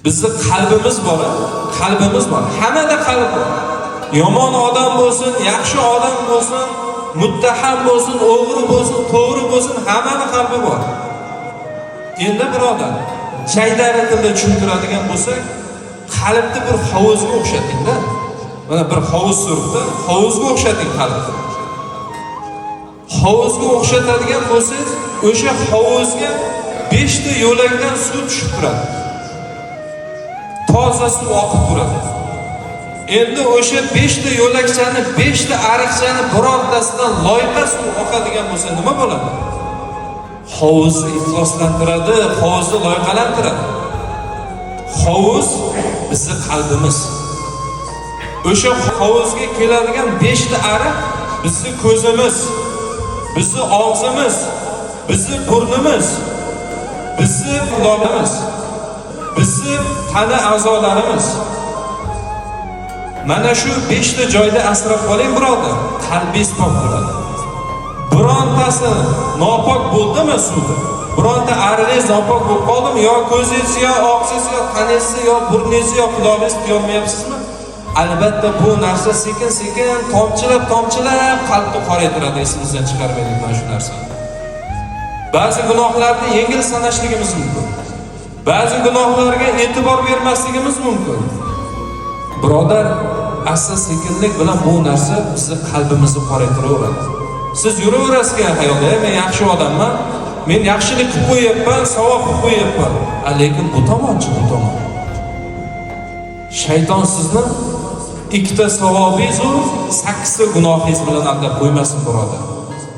Bizni qalbimiz bor, qalbimiz bor. Hammada qalb bor. Yomon odam bo'lsin, yaxshi odam bo'lsin, muttaham bo'lsin, o'g'ri bo'lsin, to'g'ri bo'lsin, hammaning qalbi bor. Endi birodar, shaydari tilda tushuntiradigan bo'lsak, qalbni bir hovuzga o'xshatingda. Mana bir hovuz suribdi, hovuzga o'xshating qalbni. Hovuzga o'xshatadigan bo'lsangiz, o'sha hovuzga 5 ta yo'lakdan suv tushib turadi. Toza suv oqib turadi. Endi o'sha 5 ta yo'lakchani, 5 ta ariqchani birortasidan loyqa suv oqadigan bo'lsa nima bo'ladi? Hovuzni ifloslantiradi, hovuzni loyqalantiradi. Hovuz bizning qalbimiz. O'sha hovuzga keladigan 5 ta ariq bizning ko'zimiz, bizning og'zimiz, bizning burnimiz, bizning quloqimiz, bizning tana a'zolarimiz. Mana shu 5 ta joyda asrab qoling birodar, qalbingiz pok bo'ladi. Birontasi nopok bo'ldimi suvda? Bironta ariqingiz nopok bo'lib qoldimi? Yo ko'zingiz, yo og'zingiz, yo tanangiz, yo burningiz, yo quloqingiz tuyolmayapsizmi? Albatta bu narsa sekin-sekin tomchilab qalbni qoraytiradi. Esingizdan chiqarmaylik mana shu narsani. Ba'zi gunohlarni yengil sanashligimiz mumkin. Ba'zi gunohlarga e'tibor bermasligimiz mumkin. Birodar, asta-sekinlik bilan bu narsa bizni qalbimizni qoraytiraveradi. Siz yuraverasizki hayotda, men yaxshi odamman, men yaxshilik qilib qo'yapman, savob qilib qo'yapman. Lekin bu tomonchi, bu tomon. Shayton sizni 2 ta savobingiz va 8 ta gunohingiz bilan aldab qo'ymasin birodar.